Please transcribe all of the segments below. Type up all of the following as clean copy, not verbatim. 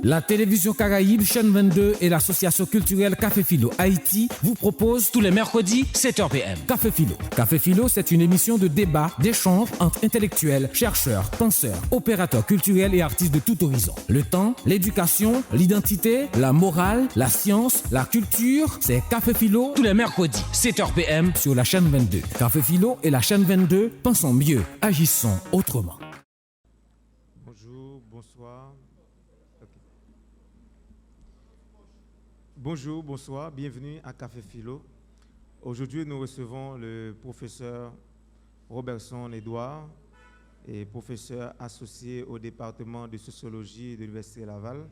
La télévision Caraïbe, chaîne 22 et l'association culturelle Café Philo Haïti vous proposent tous les mercredis 7h PM. Café Philo. Café Philo, c'est une émission de débat, d'échange entre intellectuels, chercheurs, penseurs, opérateurs culturels et artistes de tout horizon. Le temps, l'éducation, l'identité, la morale, la science, la culture, c'est Café Philo tous les mercredis 7h PM sur la chaîne 22. Café Philo et la chaîne 22, pensons mieux, agissons autrement. Bonjour, bonsoir. Okay. Bonjour, bonsoir, bienvenue à Café Philo. Aujourd'hui, nous recevons le professeur Robertson Edouard, et professeur associé au département de sociologie de l'Université Laval.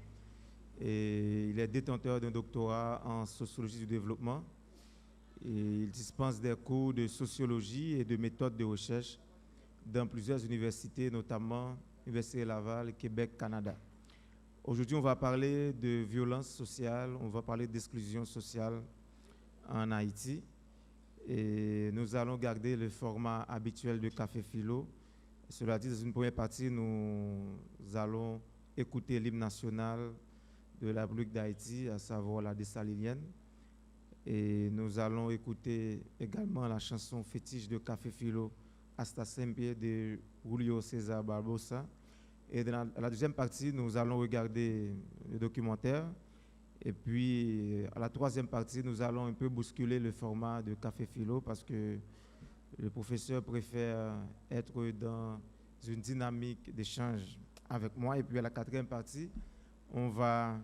Et il est détenteur d'un doctorat en sociologie du développement. Et il dispense des cours de sociologie et de méthodes de recherche dans plusieurs universités, notamment l'Université Laval, Québec, Canada. Aujourd'hui, on va parler de violence sociale, on va parler d'exclusion sociale en Haïti. Et nous allons garder le format habituel de Café Philo. Cela dit, dans une première partie, nous allons écouter l'hymne national de la République d'Haïti, à savoir la Dessalinienne. Et nous allons écouter également la chanson fétiche de Café Philo, Hasta Siempre de Julio César Barbosa. Et dans la deuxième partie, nous allons regarder le documentaire. Et puis, à la troisième partie, nous allons un peu bousculer le format de Café Philo parce que le professeur préfère être dans une dynamique d'échange avec moi. Et puis, à la quatrième partie, on va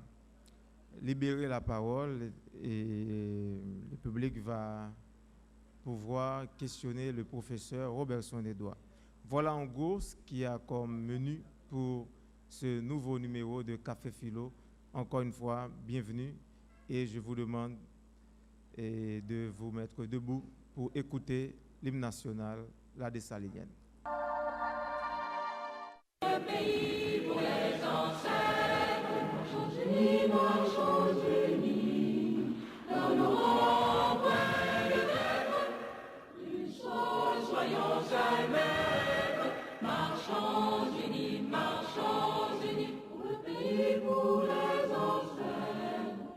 libérer la parole et le public va pouvoir questionner le professeur Robertson Edouard. Voilà en gros ce qu'il y a comme menu pour ce nouveau numéro de Café Philo. Encore une fois, bienvenue et je vous demande de vous mettre debout pour écouter l'hymne national, la Dessalinienne. Le pays pour les ancêtres, marchons unis, dans nos rangs pleins de terre, une chose, soyons un maître, marchons unis, pour le pays, pour les ancêtres,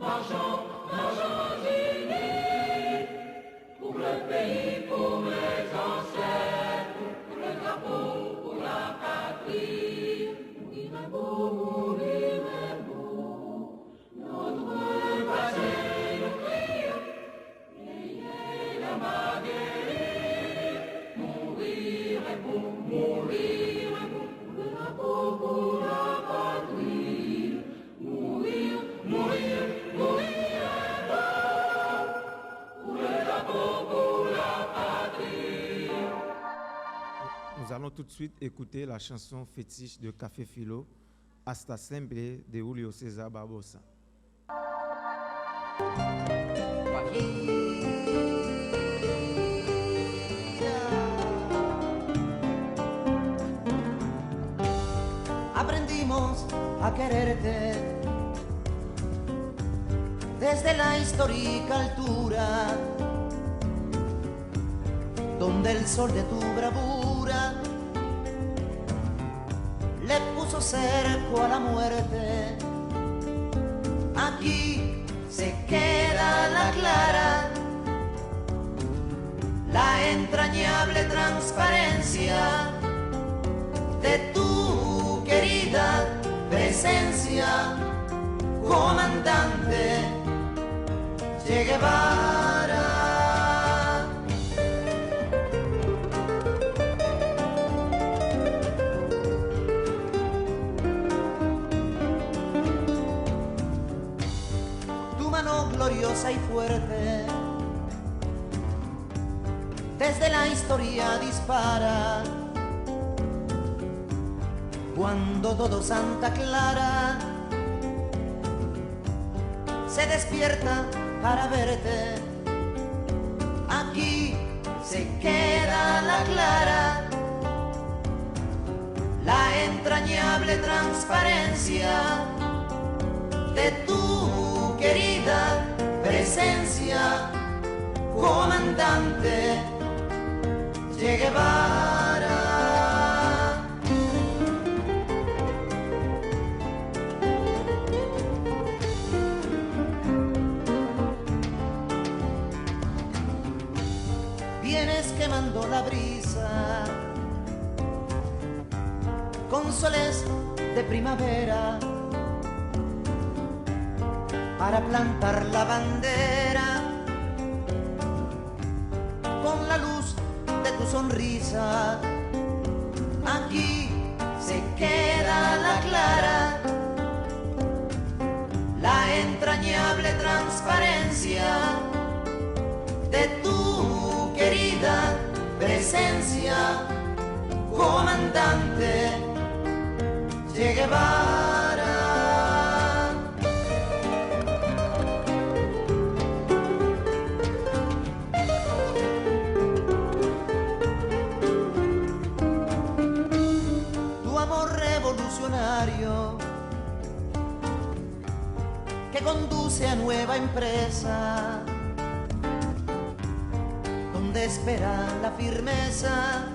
marchons unis, pour le pays, pour les ancêtres, pour le drapeau, pour la patrie, mourir est beau, notre passé nous crie, ayez la baguette, mourir est beau, pour le drapeau, pour la patrie, mourir est beau, pour le drapeau, pour la patrie. Nous allons tout de suite écouter la chanson fétiche de Café Philo, Hasta Siempre de Julio César Barbosa. Aprendimos a quererte desde la histórica altura, donde el sol de tu bravura le puso cerco a la muerte. Aquí se queda la clara, la entrañable transparencia de tu querida presencia, comandante Che Guevara. Gloriosa y fuerte, desde la historia dispara, cuando todo Santa Clara se despierta para verte. Aquí se queda la clara, la entrañable transparencia de tu querida presencia, comandante Che Guevara. con soles de primavera para plantar la bandera, con la luz de tu sonrisa. Aquí se queda la clara, la entrañable transparencia de tu querida presencia, comandante Che Guevara. Tu amor revolucionario que conduce a nueva empresa, donde espera la firmeza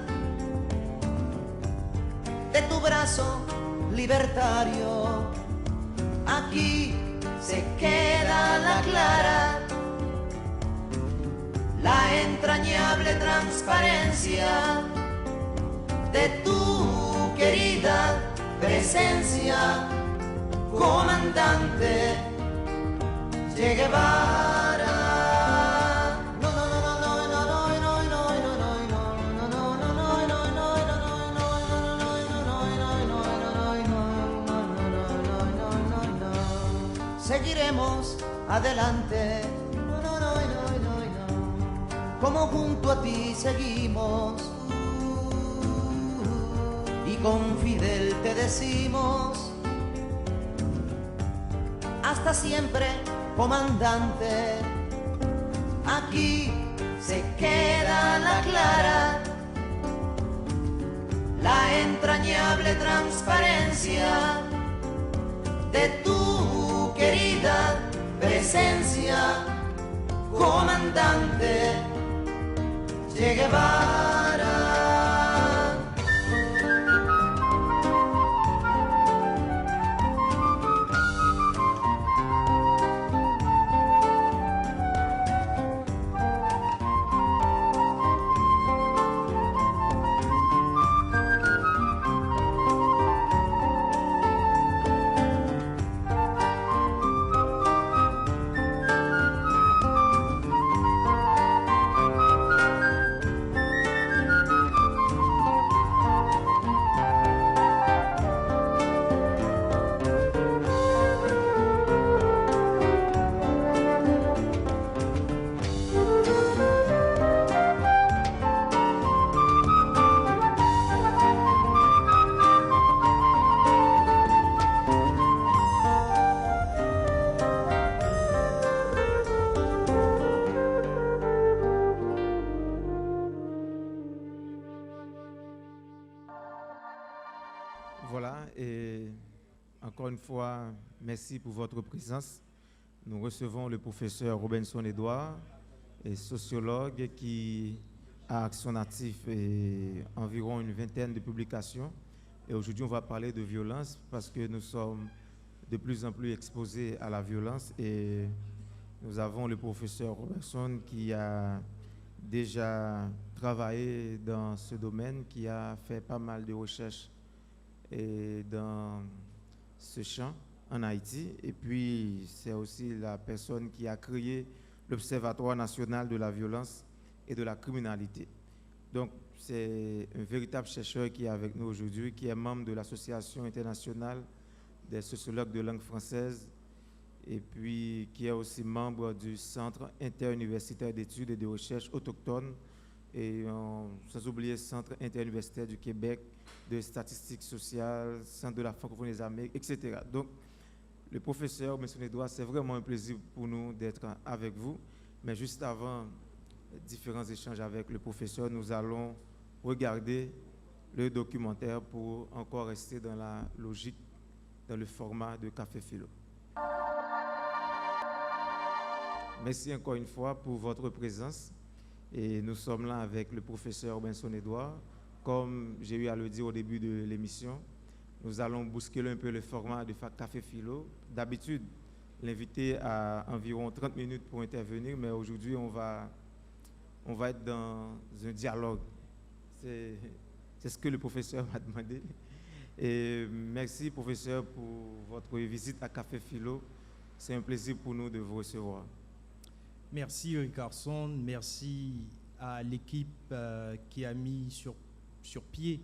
de tu brazo libertario. Aquí se queda la clara, la entrañable transparencia de tu querida presencia, comandante Che Guevara. Seguiremos adelante, como junto a ti seguimos, y con Fidel te decimos, hasta siempre, comandante. Aquí se queda la clara, la entrañable transparencia de tu querida presencia, comandante Che Guevara. Voilà, et encore une fois, merci pour votre présence. Nous recevons le professeur Robinson Edouard, sociologue qui a à son actif environ une vingtaine de publications. Et aujourd'hui, on va parler de violence parce que nous sommes de plus en plus exposés à la violence. Et nous avons le professeur Robinson qui a déjà travaillé dans ce domaine, qui a fait pas mal de recherches dans ce champ en Haïti. Et puis, c'est aussi la personne qui a créé l'Observatoire national de la violence et de la criminalité. Donc, c'est un véritable chercheur qui est avec nous aujourd'hui, qui est membre de l'Association internationale des sociologues de langue française et puis qui est aussi membre du Centre interuniversitaire d'études et de recherche autochtones et sans oublier le Centre interuniversitaire du Québec de statistiques sociales, Centre de la francophonie des Amériques, etc. Donc, le professeur Robinson Edouard, c'est vraiment un plaisir pour nous d'être avec vous. Mais juste avant différents échanges avec le professeur, nous allons regarder le documentaire pour encore rester dans la logique, dans le format de Café Philo. Merci encore une fois pour votre présence. Et nous sommes là avec le professeur Robinson Edouard. Comme j'ai eu à le dire au début de l'émission, nous allons bousculer un peu le format de Café Philo. D'habitude, l'invité a environ 30 minutes pour intervenir, mais aujourd'hui, on va être dans un dialogue. C'est ce que le professeur m'a demandé. Et merci, professeur, pour votre visite à Café Philo. C'est un plaisir pour nous de vous recevoir. Merci Ricardson, merci à l'équipe qui a mis sur pied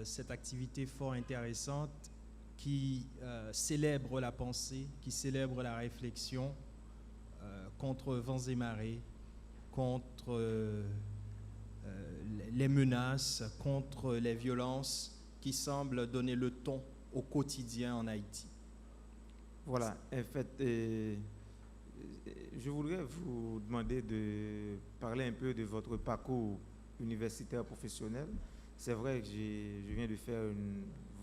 cette activité fort intéressante qui célèbre la pensée, qui célèbre la réflexion contre vents et marées, contre les menaces, contre les violences qui semblent donner le ton au quotidien en Haïti. Voilà, en fait, je voudrais vous demander de parler un peu de votre parcours universitaire professionnel. C'est vrai que je viens de faire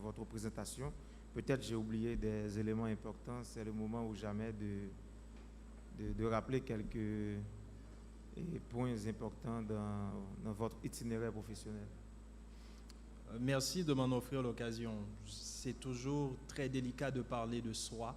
votre présentation. Peut-être j'ai oublié des éléments importants. C'est le moment ou jamais de rappeler quelques points importants dans votre itinéraire professionnel. Merci de m'en offrir l'occasion. C'est toujours très délicat de parler de soi.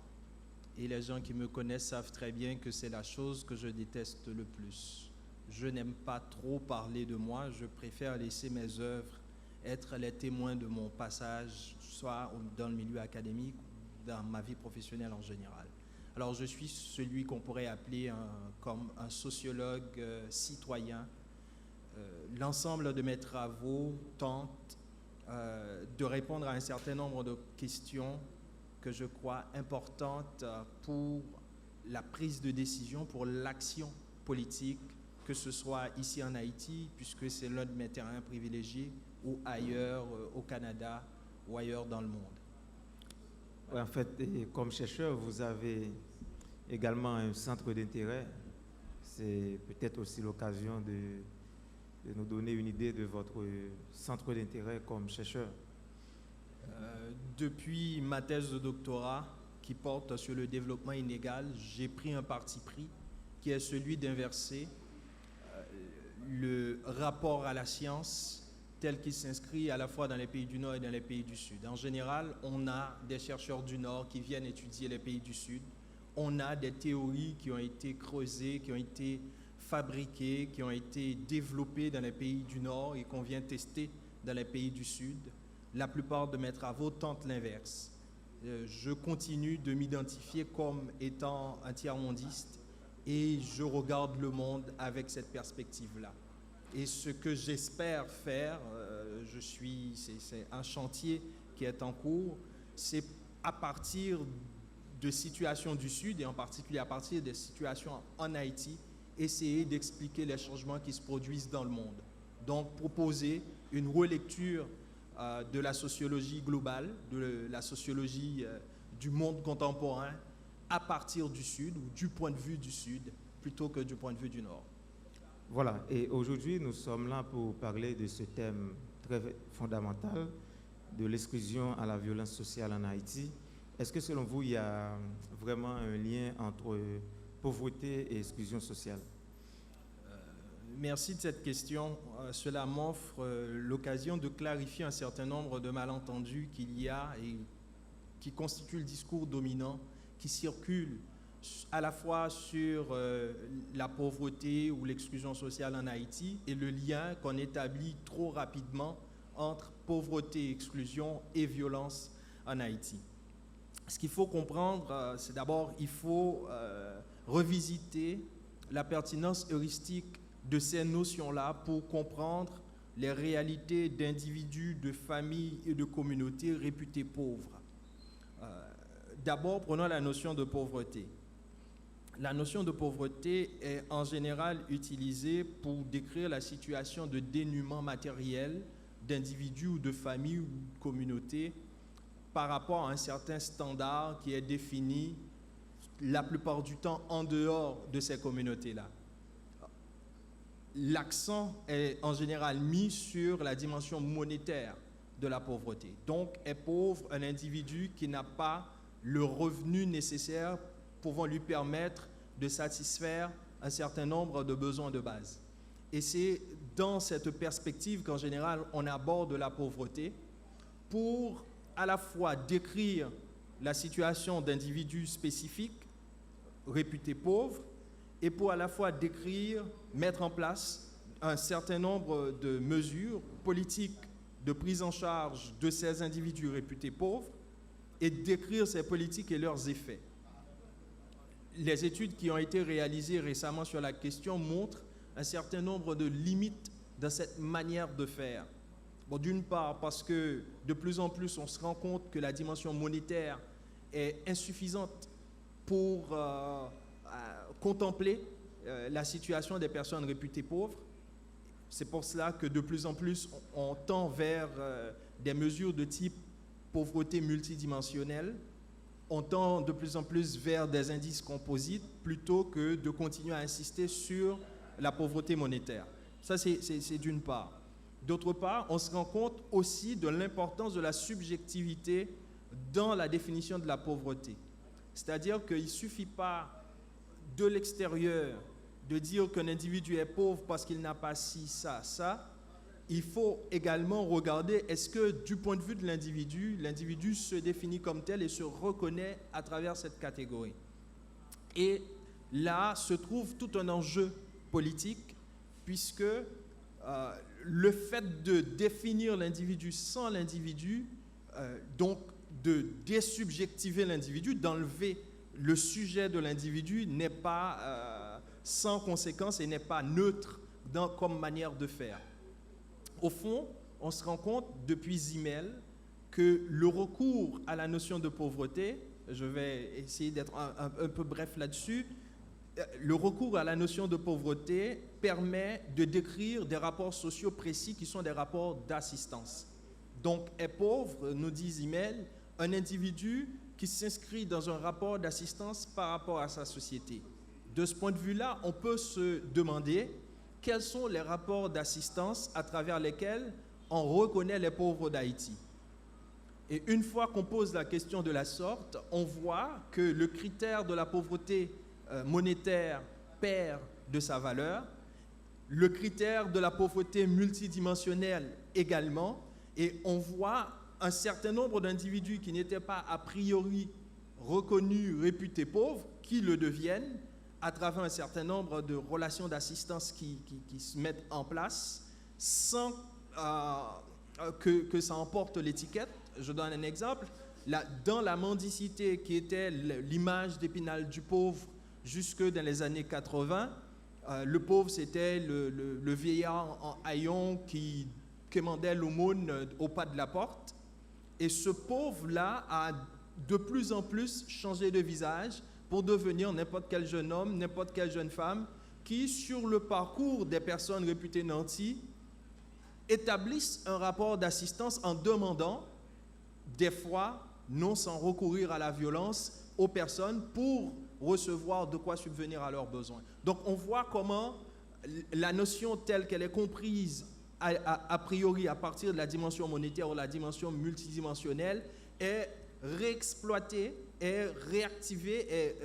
Et les gens qui me connaissent savent très bien que c'est la chose que je déteste le plus. Je n'aime pas trop parler de moi. Je préfère laisser mes œuvres être les témoins de mon passage, soit dans le milieu académique ou dans ma vie professionnelle en général. Alors je suis celui qu'on pourrait appeler comme un sociologue citoyen. L'ensemble de mes travaux tentent de répondre à un certain nombre de questions que je crois importantes pour la prise de décision, pour l'action politique, que ce soit ici en Haïti, puisque c'est l'un de mes terrains privilégiés, ou ailleurs au Canada, ou ailleurs dans le monde. En fait, comme chercheur, vous avez également un centre d'intérêt. C'est peut-être aussi l'occasion de nous donner une idée de votre centre d'intérêt comme chercheur. Depuis ma thèse de doctorat qui porte sur le développement inégal, j'ai pris un parti pris qui est celui d'inverser le rapport à la science tel qu'il s'inscrit à la fois dans les pays du Nord et dans les pays du Sud. En général, on a des chercheurs du Nord qui viennent étudier les pays du Sud. On a des théories qui ont été creusées, qui ont été fabriquées, qui ont été développées dans les pays du Nord et qu'on vient tester dans les pays du Sud. La plupart de mes travaux tentent l'inverse. Je continue de m'identifier comme étant un tiers-mondiste et je regarde le monde avec cette perspective-là. Et ce que j'espère faire, c'est un chantier qui est en cours, c'est à partir de situations du Sud et en particulier à partir des situations en Haïti, essayer d'expliquer les changements qui se produisent dans le monde. Donc proposer une relecture de la sociologie globale, de la sociologie du monde contemporain à partir du Sud ou du point de vue du Sud plutôt que du point de vue du Nord. Voilà, et aujourd'hui nous sommes là pour parler de ce thème très fondamental de l'exclusion à la violence sociale en Haïti. Est-ce que selon vous, il y a vraiment un lien entre pauvreté et exclusion sociale? Merci de cette question. Cela m'offre l'occasion de clarifier un certain nombre de malentendus qu'il y a et qui constituent le discours dominant qui circule à la fois sur la pauvreté ou l'exclusion sociale en Haïti et le lien qu'on établit trop rapidement entre pauvreté, exclusion et violence en Haïti. Ce qu'il faut comprendre, c'est d'abord, il faut revisiter la pertinence heuristique de ces notions-là pour comprendre les réalités d'individus, de familles et de communautés réputées pauvres. D'abord, prenons la notion de pauvreté. La notion de pauvreté est en général utilisée pour décrire la situation de dénuement matériel d'individus ou de familles ou de communautés par rapport à un certain standard qui est défini la plupart du temps en dehors de ces communautés-là. L'accent est en général mis sur la dimension monétaire de la pauvreté. Donc, est pauvre un individu qui n'a pas le revenu nécessaire pouvant lui permettre de satisfaire un certain nombre de besoins de base. Et c'est dans cette perspective qu'en général, on aborde la pauvreté pour à la fois décrire la situation d'individus spécifiques réputés pauvres et pour à la fois décrire, mettre en place un certain nombre de mesures politiques de prise en charge de ces individus réputés pauvres et décrire ces politiques et leurs effets. Les études qui ont été réalisées récemment sur la question montrent un certain nombre de limites dans cette manière de faire. Bon, d'une part, parce que de plus en plus, on se rend compte que la dimension monétaire est insuffisante pour contempler la situation des personnes réputées pauvres. C'est pour cela que de plus en plus, on tend vers des mesures de type pauvreté multidimensionnelle. On tend de plus en plus vers des indices composites plutôt que de continuer à insister sur la pauvreté monétaire. Ça, c'est d'une part. D'autre part, on se rend compte aussi de l'importance de la subjectivité dans la définition de la pauvreté. C'est-à-dire qu'il ne suffit pas de l'extérieur de dire qu'un individu est pauvre parce qu'il n'a pas ci, ça, ça. Il faut également regarder, est-ce que du point de vue de l'individu se définit comme tel et se reconnaît à travers cette catégorie. Et là se trouve tout un enjeu politique, puisque le fait de définir l'individu sans l'individu, donc de désubjectiver l'individu, d'enlever le sujet de l'individu, n'est pas sans conséquence et n'est pas neutre comme manière de faire. Au fond, on se rend compte depuis Zimmel que le recours à la notion de pauvreté, je vais essayer d'être un peu bref là-dessus, le recours à la notion de pauvreté permet de décrire des rapports sociaux précis qui sont des rapports d'assistance. Donc, est pauvre, nous dit Zimmel, un individu qui s'inscrit dans un rapport d'assistance par rapport à sa société. De ce point de vue-là, on peut se demander quels sont les rapports d'assistance à travers lesquels on reconnaît les pauvres d'Haïti. Et une fois qu'on pose la question de la sorte, on voit que le critère de la pauvreté monétaire perd de sa valeur, le critère de la pauvreté multidimensionnelle également, et on voit un certain nombre d'individus qui n'étaient pas a priori reconnus, réputés pauvres, qui le deviennent à travers un certain nombre de relations d'assistance qui se mettent en place sans que ça emporte l'étiquette. Je donne un exemple. Dans la mendicité qui était l'image d'Épinal du pauvre jusque dans les années 80, le pauvre c'était le vieillard en haillons qui quémandait l'aumône au pas de la porte. Et ce pauvre-là a de plus en plus changé de visage pour devenir n'importe quel jeune homme, n'importe quelle jeune femme qui, sur le parcours des personnes réputées nantis, établissent un rapport d'assistance en demandant, des fois, non sans recourir à la violence, aux personnes pour recevoir de quoi subvenir à leurs besoins. Donc on voit comment la notion telle qu'elle est comprise a priori à partir de la dimension monétaire ou la dimension multidimensionnelle est réexploitée, est réactivée, est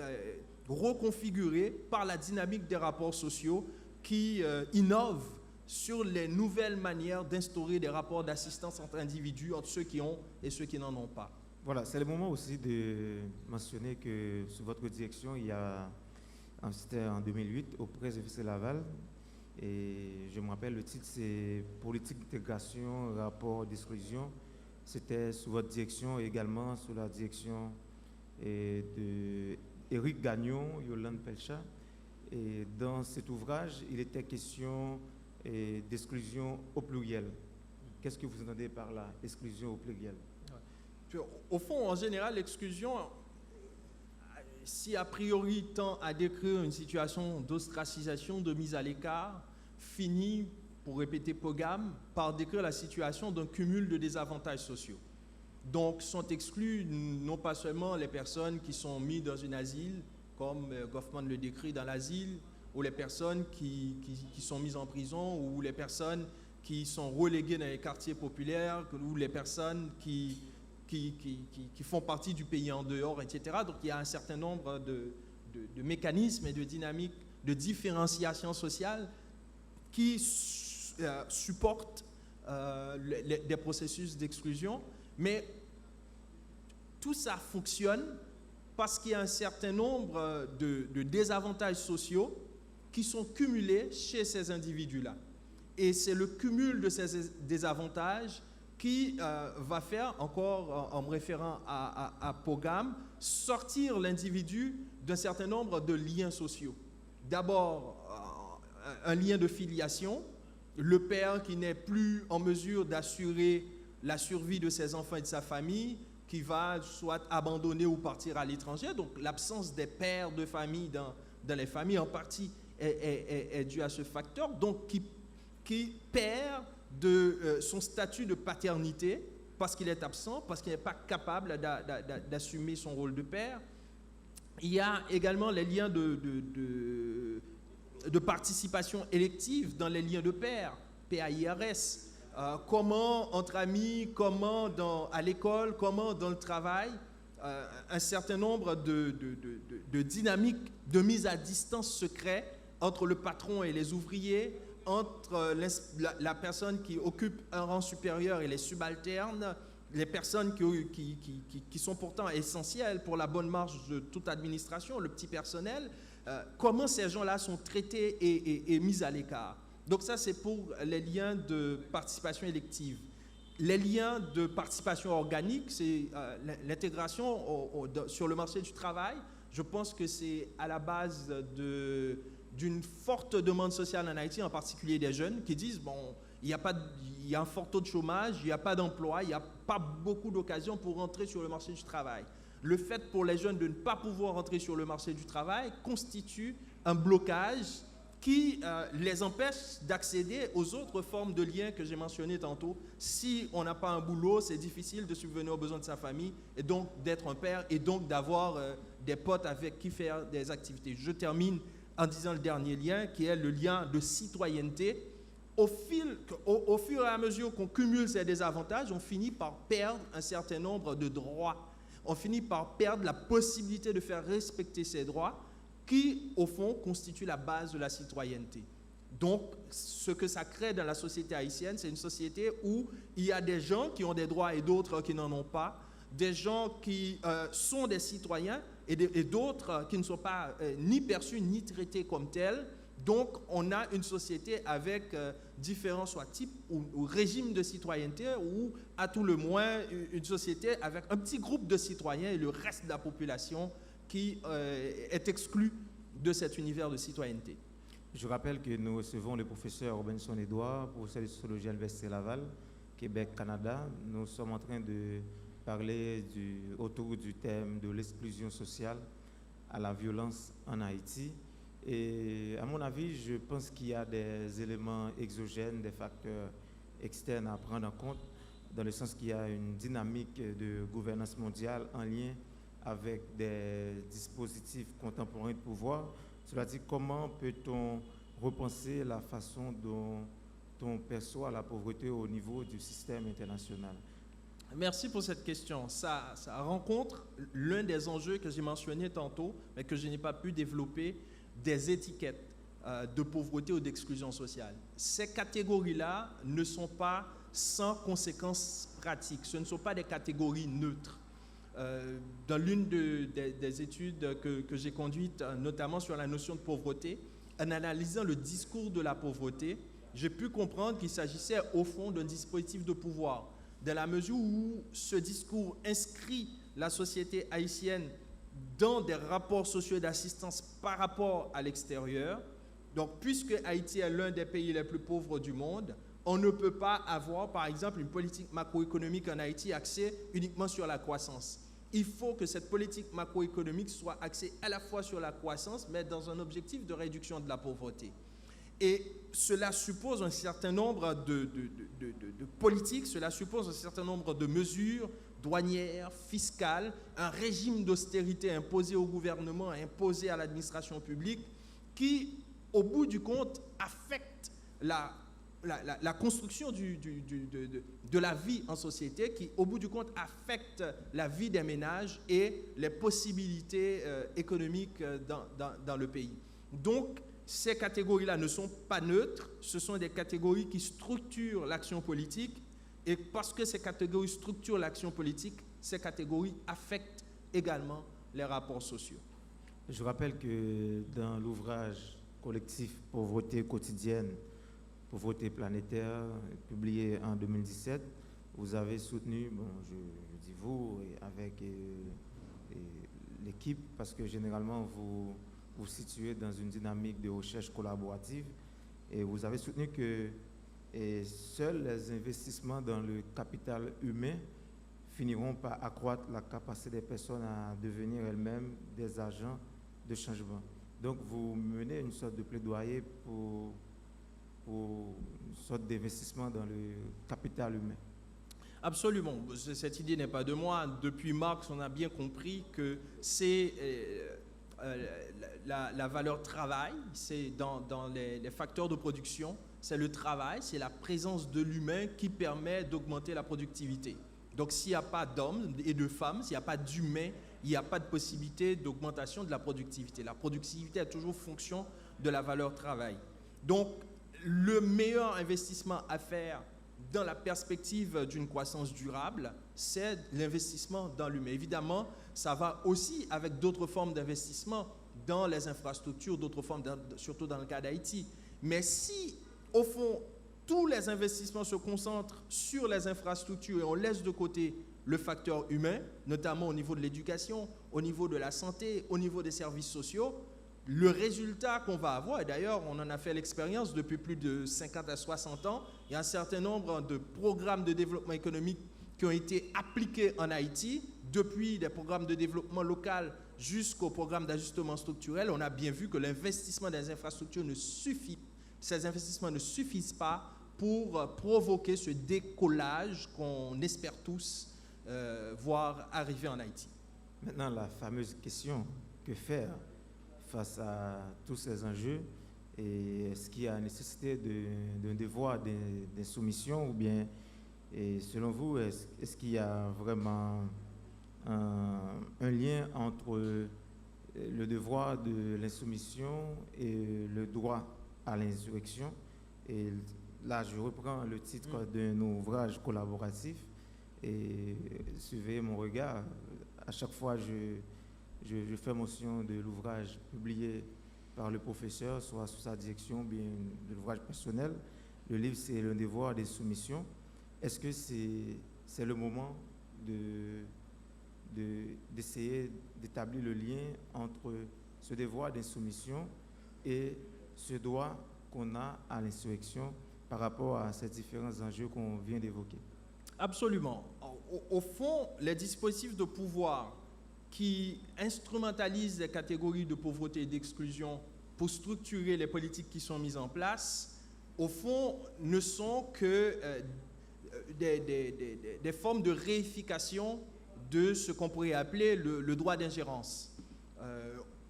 reconfigurée par la dynamique des rapports sociaux qui innovent sur les nouvelles manières d'instaurer des rapports d'assistance entre individus, entre ceux qui ont et ceux qui n'en ont pas. Voilà, c'est le moment aussi de mentionner que sous votre direction, il y a, c'était en 2008, au Presse Laval, et je me rappelle, le titre c'est Politique d'intégration, rapport d'exclusion. C'était sous votre direction et également sous la direction de Éric Gagnon, Yolande Pelcha. Et dans cet ouvrage, il était question d'exclusion au pluriel. Qu'est-ce que vous entendez par là, exclusion au pluriel? Au fond, en général, l'exclusion, si a priori tend à décrire une situation d'ostracisation, de mise à l'écart, finit, pour répéter Pogam, par décrire la situation d'un cumul de désavantages sociaux. Donc sont exclus non pas seulement les personnes qui sont mises dans un asile, comme Goffman le décrit dans l'asile, ou les personnes qui sont mises en prison, ou les personnes qui sont reléguées dans les quartiers populaires, ou les personnes qui font partie du pays en dehors, etc. Donc il y a un certain nombre de mécanismes et de dynamiques de différenciation sociale qui supportent des processus d'exclusion, mais tout ça fonctionne parce qu'il y a un certain nombre de désavantages sociaux qui sont cumulés chez ces individus-là. Et c'est le cumul de ces désavantages qui va faire, encore en me référant à Pogam, sortir l'individu d'un certain nombre de liens sociaux. D'abord, un lien de filiation, le père qui n'est plus en mesure d'assurer la survie de ses enfants et de sa famille, qui va soit abandonner ou partir à l'étranger. Donc l'absence des pères de famille dans les familles en partie est due à ce facteur, donc qui perd de son statut de paternité parce qu'il est absent, parce qu'il n'est pas capable d'assumer son rôle de père. Il y a également les liens de participation élective dans les liens de pairs, PAIRS. Comment entre amis, comment à l'école, comment dans le travail, un certain nombre de dynamiques de mise à distance se créent entre le patron et les ouvriers, entre la personne qui occupe un rang supérieur et les subalternes, les personnes qui sont pourtant essentielles pour la bonne marche de toute administration, le petit personnel, comment ces gens-là sont traités et mis à l'écart. Donc ça, c'est pour les liens de participation élective. Les liens de participation organique, c'est l'intégration sur le marché du travail. Je pense que c'est à la base d'une forte demande sociale en Haïti, en particulier des jeunes, qui disent, bon, il y a un fort taux de chômage, il n'y a pas d'emploi, il n'y a pas beaucoup d'occasions pour rentrer sur le marché du travail. Le fait pour les jeunes de ne pas pouvoir rentrer sur le marché du travail constitue un blocage qui les empêche d'accéder aux autres formes de liens que j'ai mentionnées tantôt. Si on n'a pas un boulot, c'est difficile de subvenir aux besoins de sa famille et donc d'être un père et donc d'avoir des potes avec qui faire des activités. Je termine en disant le dernier lien qui est le lien de citoyenneté. Au fur et à mesure qu'on cumule ces désavantages, on finit par perdre un certain nombre de droits. On finit par perdre la possibilité de faire respecter ces droits qui, au fond, constituent la base de la citoyenneté. Donc, ce que ça crée dans la société haïtienne, c'est une société où il y a des gens qui ont des droits et d'autres qui n'en ont pas, des gens qui sont des citoyens et d'autres qui ne sont pas ni perçus ni traités comme tels. Donc, on a une société avec différents soit types ou régimes de citoyenneté ou, à tout le moins, une société avec un petit groupe de citoyens et le reste de la population qui est exclu de cet univers de citoyenneté. Je rappelle que nous recevons le professeur Robinson Edouard, professeur de sociologie à l'Université Laval, Québec, Canada. Nous sommes en train de parler autour du thème de l'exclusion sociale à la violence en Haïti. Et à mon avis, je pense qu'il y a des éléments exogènes, des facteurs externes à prendre en compte, dans le sens qu'il y a une dynamique de gouvernance mondiale en lien avec des dispositifs contemporains de pouvoir. Cela dit, comment peut-on repenser la façon dont on perçoit la pauvreté au niveau du système international? Merci pour cette question. Ça rencontre l'un des enjeux que j'ai mentionné tantôt, mais que je n'ai pas pu développer, des étiquettes de pauvreté ou d'exclusion sociale. Ces catégories-là ne sont pas sans conséquences pratiques. Ce ne sont pas des catégories neutres. Dans l'une des études que j'ai conduites, notamment sur la notion de pauvreté, en analysant le discours de la pauvreté, j'ai pu comprendre qu'il s'agissait au fond d'un dispositif de pouvoir, dans la mesure où ce discours inscrit la société haïtienne dans des rapports sociaux d'assistance par rapport à l'extérieur. Donc, puisque Haïti est l'un des pays les plus pauvres du monde, on ne peut pas avoir, par exemple, une politique macroéconomique en Haïti axée uniquement sur la croissance. Il faut que cette politique macroéconomique soit axée à la fois sur la croissance, mais dans un objectif de réduction de la pauvreté. Et cela suppose un certain nombre de politiques, cela suppose un certain nombre de mesures douanières, fiscales, un régime d'austérité imposé au gouvernement, imposé à l'administration publique, qui, au bout du compte, affecte la construction de la vie en société, qui, au bout du compte, affecte la vie des ménages et les possibilités économiques dans le pays. Donc, ces catégories-là ne sont pas neutres, ce sont des catégories qui structurent l'action politique, et parce que ces catégories structurent l'action politique, ces catégories affectent également les rapports sociaux. Je rappelle que dans l'ouvrage collectif Pauvreté quotidienne, pauvreté planétaire, publié en 2017, vous avez soutenu, bon, je dis vous, et avec l'équipe, parce que généralement vous vous situez dans une dynamique de recherche collaborative, et vous avez soutenu que seuls les investissements dans le capital humain finiront par accroître la capacité des personnes à devenir elles-mêmes des agents de changement. Donc vous menez une sorte de plaidoyer pour une sorte d'investissement dans le capital humain. Absolument. Cette idée n'est pas de moi. Depuis Marx, on a bien compris que c'est la valeur travail, c'est dans les facteurs de production, c'est le travail, c'est la présence de l'humain qui permet d'augmenter la productivité. Donc s'il n'y a pas d'hommes et de femmes, s'il n'y a pas d'humains, il n'y a pas de possibilité d'augmentation de la productivité. La productivité est toujours fonction de la valeur travail. Donc le meilleur investissement à faire dans la perspective d'une croissance durable, c'est l'investissement dans l'humain. Évidemment, ça va aussi avec d'autres formes d'investissement dans les infrastructures, d'autres formes, surtout dans le cas d'Haïti. Mais si, au fond, tous les investissements se concentrent sur les infrastructures et on laisse de côté le facteur humain, notamment au niveau de l'éducation, au niveau de la santé, au niveau des services sociaux, le résultat qu'on va avoir, et d'ailleurs on en a fait l'expérience depuis plus de 50 à 60 ans, il y a un certain nombre de programmes de développement économique qui ont été appliqués en Haïti, depuis des programmes de développement local jusqu'au programme d'ajustement structurel. On a bien vu que l'investissement dans les infrastructures ne suffit, ces investissements ne suffisent pas pour provoquer ce décollage qu'on espère tous voir arriver en Haïti. Maintenant, la fameuse question, que faire face à tous ces enjeux, et est-ce qu'il y a nécessité d'un devoir d'insoumission, ou bien, et selon vous, est-ce qu'il y a vraiment un lien entre le devoir de l'insoumission et le droit à l'insurrection? Et là, je reprends le titre d'un ouvrage collaboratif, et suivez mon regard. À chaque fois, je fais mention de l'ouvrage publié par le professeur, soit sous sa direction, ou bien de l'ouvrage personnel. Le livre, c'est Le devoir des soumissions. Est-ce que c'est le moment d'essayer d'établir le lien entre ce devoir d'insoumission et ce droit qu'on a à l'insurrection par rapport à ces différents enjeux qu'on vient d'évoquer? Absolument. Au fond, les dispositifs de pouvoir qui instrumentalisent les catégories de pauvreté et d'exclusion pour structurer les politiques qui sont mises en place, au fond, ne sont que des formes de réification de ce qu'on pourrait appeler le droit d'ingérence.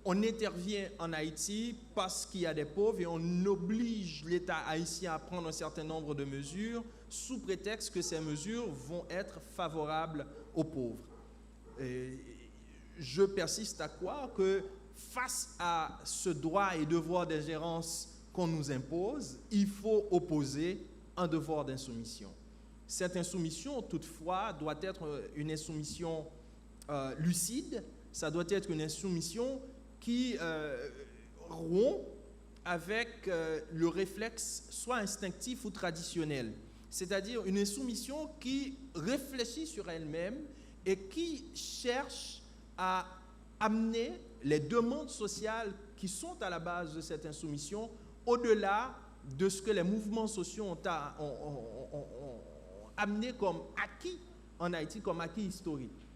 On intervient en Haïti parce qu'il y a des pauvres et on oblige l'État haïtien à prendre un certain nombre de mesures sous prétexte que ces mesures vont être favorables aux pauvres. Je persiste à croire que face à ce droit et devoir d'ingérence qu'on nous impose, il faut opposer un devoir d'insoumission. Cette insoumission, toutefois, doit être une insoumission lucide, ça doit être une insoumission qui rompt avec le réflexe soit instinctif ou traditionnel, c'est-à-dire une insoumission qui réfléchit sur elle-même et qui cherche à amener les demandes sociales qui sont à la base de cette insoumission au-delà de ce que les mouvements sociaux ont amené comme acquis en Haïti, comme acquis historique.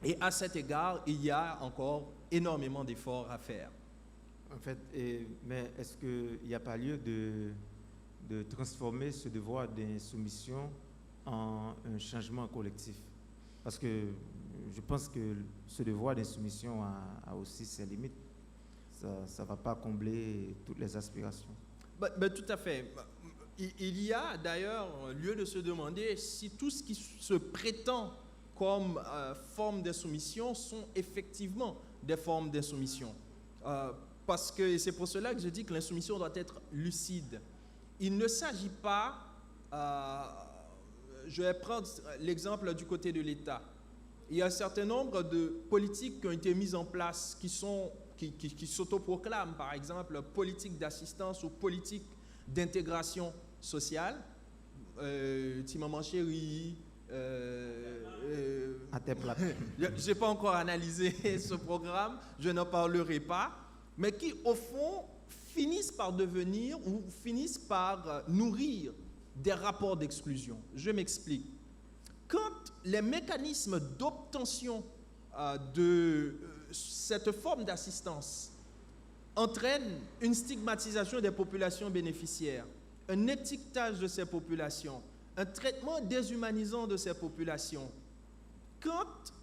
Et à cet égard, il y a encore énormément d'efforts à faire. En fait, mais est-ce qu'il n'y a pas lieu de transformer ce devoir d'insoumission en un changement collectif? Parce que je pense que ce devoir d'insoumission a aussi ses limites. Ça ne va pas combler toutes les aspirations. Tout à fait. Il y a d'ailleurs lieu de se demander si tout ce qui se prétend comme forme d'insoumission sont effectivement des formes d'insoumission. Parce que c'est pour cela que je dis que l'insoumission doit être lucide. Il ne s'agit pas, je vais prendre l'exemple du côté de l'État. Il y a un certain nombre de politiques qui ont été mises en place qui s'autoproclament, par exemple, politique d'assistance ou politique d'intégration sociale. Petit maman chérie, À tes plates. Je n'ai pas encore analysé ce programme, je n'en parlerai pas, mais qui, au fond, finissent par devenir ou finissent par nourrir des rapports d'exclusion. Je m'explique. Quand les mécanismes d'obtention de cette forme d'assistance entraînent une stigmatisation des populations bénéficiaires, un étiquetage de ces populations, un traitement déshumanisant de ces populations, quand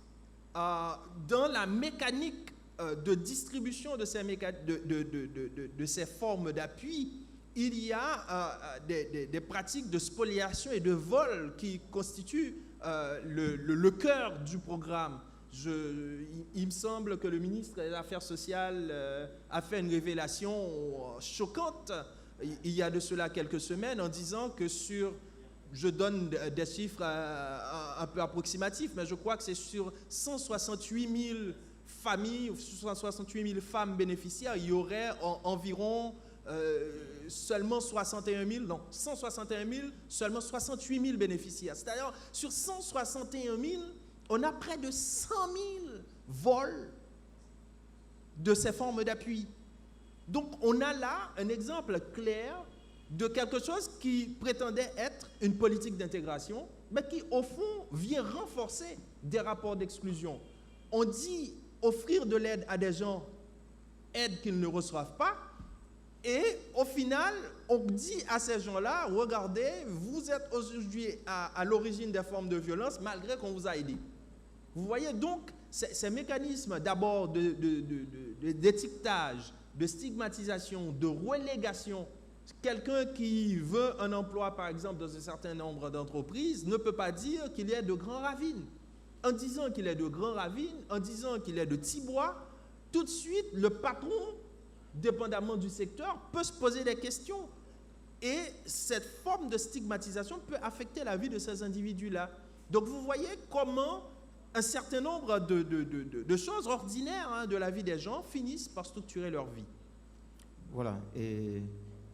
dans la mécanique de distribution de ces formes d'appui, il y a des pratiques de spoliation et de vol qui constituent le cœur du programme. Il me semble que le ministre des Affaires sociales a fait une révélation choquante il y a de cela quelques semaines en disant que je donne des chiffres un peu approximatifs, mais je crois que c'est sur 168 000 familles, 168 000 femmes bénéficiaires, il y aurait environ seulement 161 000, seulement 68 000 bénéficiaires. C'est-à-dire, sur 161 000, on a près de 100 000 vols de ces formes d'appui. Donc, on a là un exemple clair de quelque chose qui prétendait être une politique d'intégration, mais qui, au fond, vient renforcer des rapports d'exclusion. On dit offrir de l'aide à des gens, aide qu'ils ne reçoivent pas, et au final, on dit à ces gens-là, regardez, vous êtes aujourd'hui à l'origine des formes de violence, malgré qu'on vous a aidé. Vous voyez donc ces mécanismes d'abord d'étiquetage, de stigmatisation, de relégation. Quelqu'un qui veut un emploi, par exemple, dans un certain nombre d'entreprises, ne peut pas dire qu'il est de Grand Ravine. En disant qu'il est de Grand Ravine, en disant qu'il est de Thibois, tout de suite, le patron, dépendamment du secteur, peut se poser des questions. Et cette forme de stigmatisation peut affecter la vie de ces individus-là. Donc, vous voyez comment un certain nombre de choses ordinaires de la vie des gens finissent par structurer leur vie. Voilà, et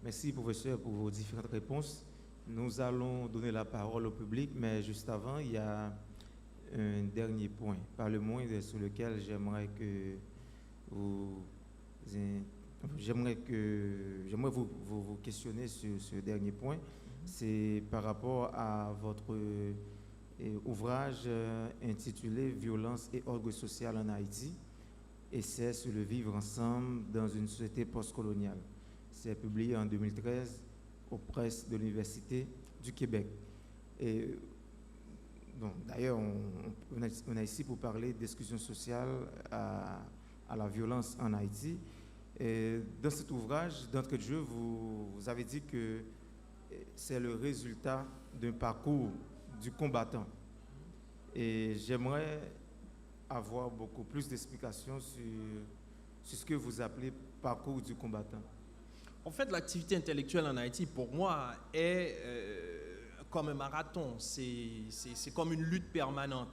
merci professeur pour vos différentes réponses. Nous allons donner la parole au public, mais juste avant, il y a un dernier point, par le moindre, sur lequel j'aimerais vous questionner sur ce dernier point. C'est par rapport à votre ouvrage intitulé « Violence et ordre social en Haïti, essai sur le vivre ensemble dans une société postcoloniale ». C'est publié en 2013 aux presses de l'Université du Québec. Et d'ailleurs, on est ici pour parler d'exclusion sociale à la violence en Haïti. Et dans cet ouvrage, d'entrée de jeu, vous avez dit que c'est le résultat d'un parcours du combattant. Et j'aimerais avoir beaucoup plus d'explications sur ce que vous appelez parcours du combattant. En fait, l'activité intellectuelle en Haïti, pour moi, est comme un marathon. C'est comme une lutte permanente.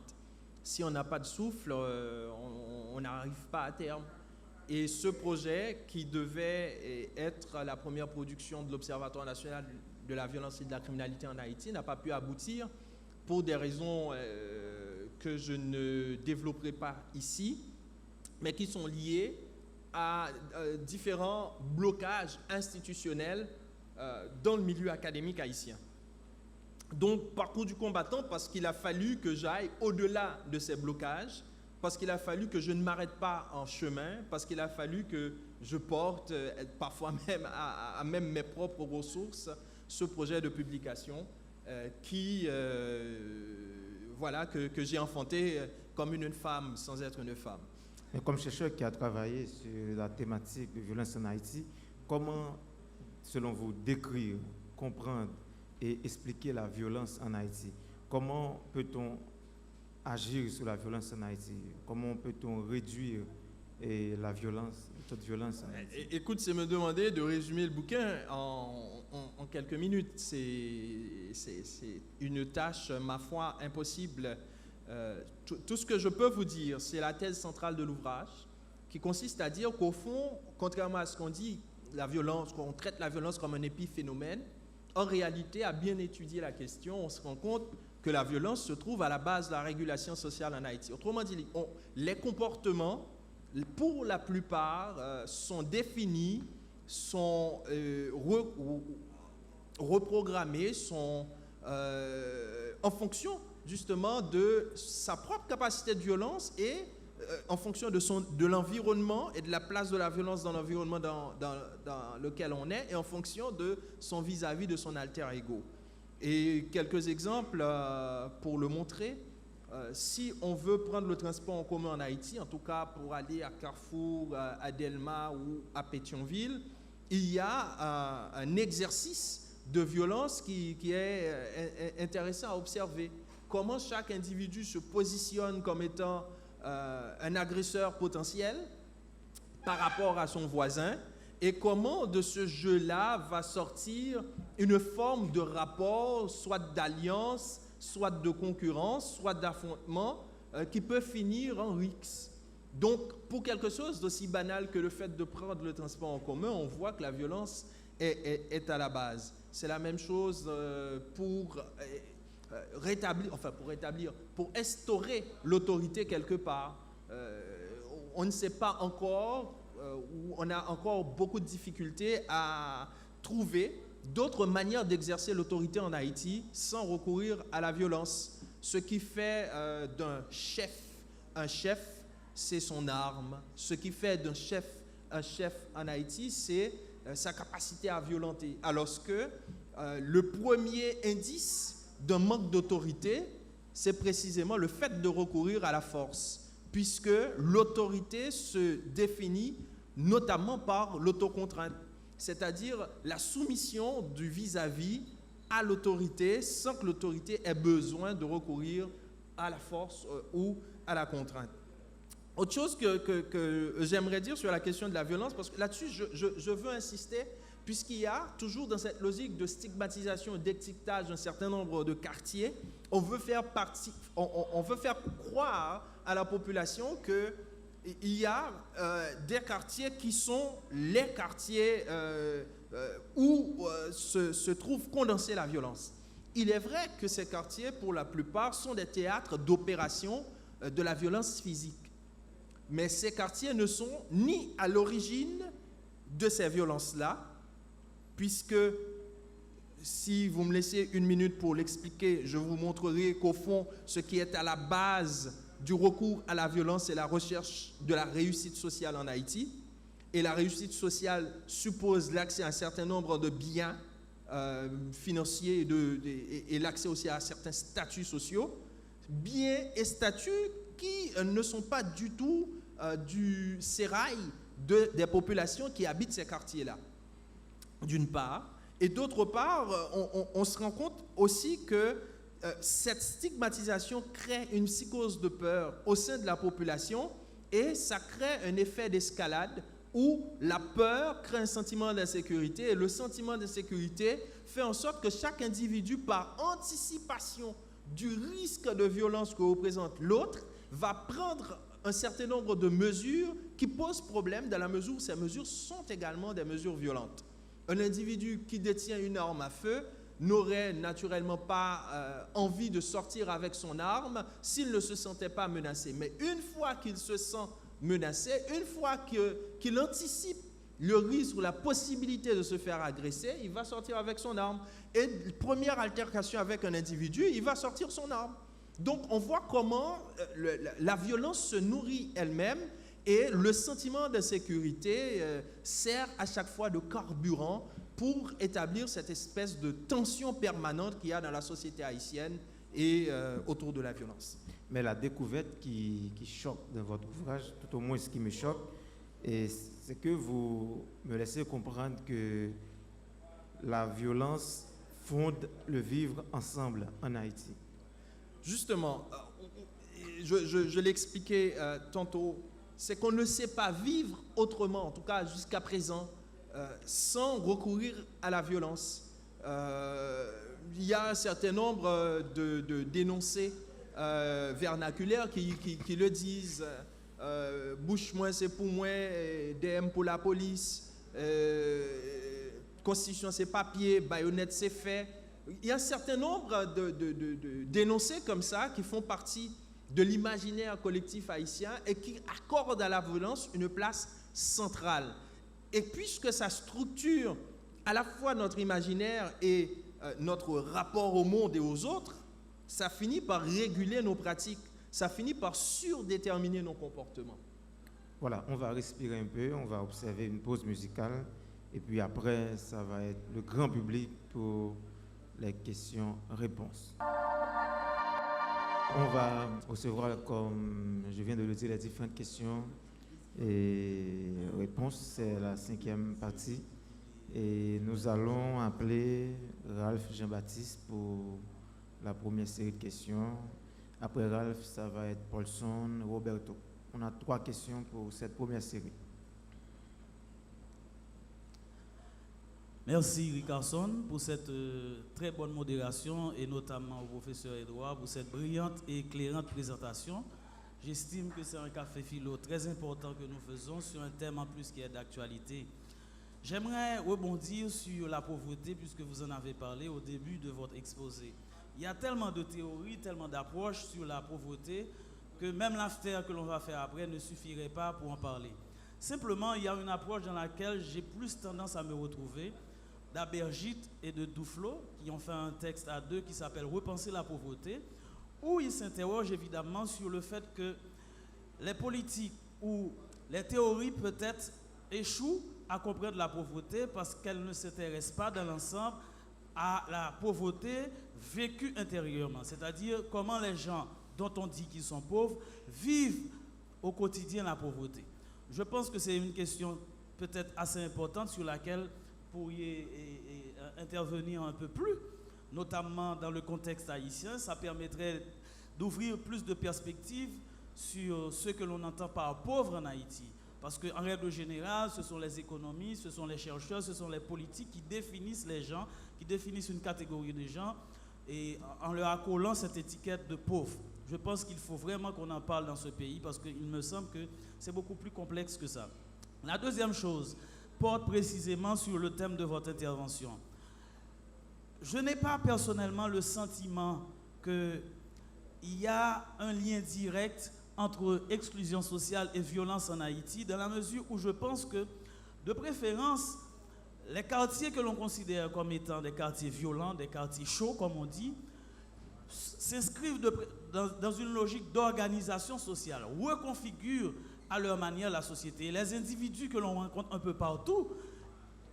Si on n'a pas de souffle, on n'arrive pas à terme. Et ce projet, qui devait être la première production de l'Observatoire national de la violence et de la criminalité en Haïti, n'a pas pu aboutir pour des raisons que je ne développerai pas ici, mais qui sont liées à différents blocages institutionnels dans le milieu académique haïtien. Donc, parcours du combattant, parce qu'il a fallu que j'aille au-delà de ces blocages, parce qu'il a fallu que je ne m'arrête pas en chemin, parce qu'il a fallu que je porte, parfois même à même mes propres ressources, ce projet de publication que j'ai enfanté comme une femme sans être une femme. Mais comme chercheur qui a travaillé sur la thématique de violence en Haïti, comment, selon vous, décrire, comprendre et expliquer la violence en Haïti? Comment peut-on agir sur la violence en Haïti? Comment peut-on réduire la violence, toute violence en Haïti? Écoute, c'est me demander de résumer le bouquin en quelques minutes. C'est une tâche, ma foi, impossible. Tout ce que je peux vous dire, c'est la thèse centrale de l'ouvrage, qui consiste à dire qu'au fond, contrairement à ce qu'on dit, la violence, qu'on traite la violence comme un épiphénomène, en réalité, à bien étudier la question, on se rend compte que la violence se trouve à la base de la régulation sociale en Haïti. Autrement dit, les comportements, pour la plupart, sont définis, sont reprogrammés, sont en fonction justement de sa propre capacité de violence et en fonction de l'environnement et de la place de la violence dans l'environnement dans lequel on est et en fonction de son vis-à-vis de son alter ego. Et quelques exemples pour le montrer. Si on veut prendre le transport en commun en Haïti, en tout cas pour aller à Carrefour, à Delma ou à Pétionville, il y a un exercice de violence qui est intéressant à observer. Comment chaque individu se positionne comme étant un agresseur potentiel par rapport à son voisin et comment de ce jeu-là va sortir une forme de rapport, soit d'alliance, soit de concurrence, soit d'affrontement qui peut finir en rixe. Donc, pour quelque chose d'aussi banal que le fait de prendre le transport en commun, on voit que la violence est à la base. C'est la même chose pour instaurer l'autorité quelque part. On ne sait pas encore, ou on a encore beaucoup de difficultés à trouver d'autres manières d'exercer l'autorité en Haïti sans recourir à la violence. Ce qui fait d'un chef un chef, c'est son arme. Ce qui fait d'un chef un chef en Haïti, c'est sa capacité à violenter. Alors que le premier indice d'un manque d'autorité, c'est précisément le fait de recourir à la force, puisque l'autorité se définit notamment par l'autocontrainte, c'est-à-dire la soumission du vis-à-vis à l'autorité sans que l'autorité ait besoin de recourir à la force ou à la contrainte. Autre chose que j'aimerais dire sur la question de la violence, parce que là-dessus, je veux insister, puisqu'il y a toujours dans cette logique de stigmatisation et d'étiquetage d'un certain nombre de quartiers, on veut faire croire à la population qu'il y a des quartiers qui sont les quartiers où se trouve condensée la violence. Il est vrai que ces quartiers, pour la plupart, sont des théâtres d'opération de la violence physique. Mais ces quartiers ne sont ni à l'origine de ces violences-là, puisque si vous me laissez une minute pour l'expliquer, je vous montrerai qu'au fond, ce qui est à la base du recours à la violence, c'est la recherche de la réussite sociale en Haïti. Et la réussite sociale suppose l'accès à un certain nombre de biens financiers et l'accès aussi à certains statuts sociaux. Biens et statuts qui ne sont pas du tout du sérail des populations qui habitent ces quartiers-là, d'une part. Et d'autre part, on se rend compte aussi que cette stigmatisation crée une psychose de peur au sein de la population et ça crée un effet d'escalade où la peur crée un sentiment d'insécurité et le sentiment d'insécurité fait en sorte que chaque individu, par anticipation du risque de violence que représente l'autre, va prendre un certain nombre de mesures qui posent problème dans la mesure où ces mesures sont également des mesures violentes. Un individu qui détient une arme à feu n'aurait naturellement pas envie de sortir avec son arme s'il ne se sentait pas menacé. Mais une fois qu'il se sent menacé, une fois qu'il anticipe le risque ou la possibilité de se faire agresser, il va sortir avec son arme. Et première altercation avec un individu, il va sortir son arme. Donc on voit comment la violence se nourrit elle-même et le sentiment d'insécurité sert à chaque fois de carburant pour établir cette espèce de tension permanente qu'il y a dans la société haïtienne et autour de la violence. Mais la découverte qui choque dans votre ouvrage, tout au moins ce qui me choque, c'est que vous me laissez comprendre que la violence fonde le vivre ensemble en Haïti. Justement, je l'ai expliqué tantôt, c'est qu'on ne sait pas vivre autrement, en tout cas jusqu'à présent, sans recourir à la violence. Il y a un certain nombre d'énoncés vernaculaires qui le disent. Bouche moins c'est pour moi, DM pour la police, constitution c'est papier, baïonnette c'est fait, Il y a un certain nombre d'énoncés comme ça qui font partie de l'imaginaire collectif haïtien et qui accordent à la violence une place centrale. Et puisque ça structure à la fois notre imaginaire et notre rapport au monde et aux autres, ça finit par réguler nos pratiques, ça finit par surdéterminer nos comportements. Voilà, on va respirer un peu, on va observer une pause musicale et puis après, ça va être le grand public pour les questions-réponses. On va recevoir, comme je viens de le dire, les différentes questions et réponses. C'est la 5e partie. Et nous allons appeler Ralph Jean-Baptiste pour la première série de questions. Après Ralph, ça va être Paulson, Roberto. On a 3 questions pour cette première série. Merci Ricardson pour cette très bonne modération et notamment au professeur Edouard pour cette brillante et éclairante présentation. J'estime que c'est un café philo très important que nous faisons sur un thème en plus qui est d'actualité. J'aimerais rebondir sur la pauvreté puisque vous en avez parlé au début de votre exposé. Il y a tellement de théories, tellement d'approches sur la pauvreté que même l'after que l'on va faire après ne suffirait pas pour en parler. Simplement, il y a une approche dans laquelle j'ai plus tendance à me retrouver, d'Abergit et de Duflo, qui ont fait un texte à 2 qui s'appelle « Repenser la pauvreté », où ils s'interrogent évidemment sur le fait que les politiques ou les théories peut-être échouent à comprendre la pauvreté parce qu'elles ne s'intéressent pas dans l'ensemble à la pauvreté vécue intérieurement, c'est-à-dire comment les gens dont on dit qu'ils sont pauvres vivent au quotidien la pauvreté. Je pense que c'est une question peut-être assez importante sur laquelle vous pourriez intervenir un peu plus, notamment dans le contexte haïtien. Ça permettrait d'ouvrir plus de perspectives sur ce que l'on entend par pauvre en Haïti. Parce qu'en règle générale, ce sont les économistes, ce sont les chercheurs, ce sont les politiques qui définissent les gens, qui définissent une catégorie de gens, et en leur accolant cette étiquette de pauvre. Je pense qu'il faut vraiment qu'on en parle dans ce pays parce qu'il me semble que c'est beaucoup plus complexe que ça. La deuxième chose porte précisément sur le thème de votre intervention. Je n'ai pas personnellement le sentiment qu'il y a un lien direct entre exclusion sociale et violence en Haïti, dans la mesure où je pense que, de préférence, les quartiers que l'on considère comme étant des quartiers violents, des quartiers chauds, comme on dit, s'inscrivent dans une logique d'organisation sociale, reconfigurent à leur manière la société. Et les individus que l'on rencontre un peu partout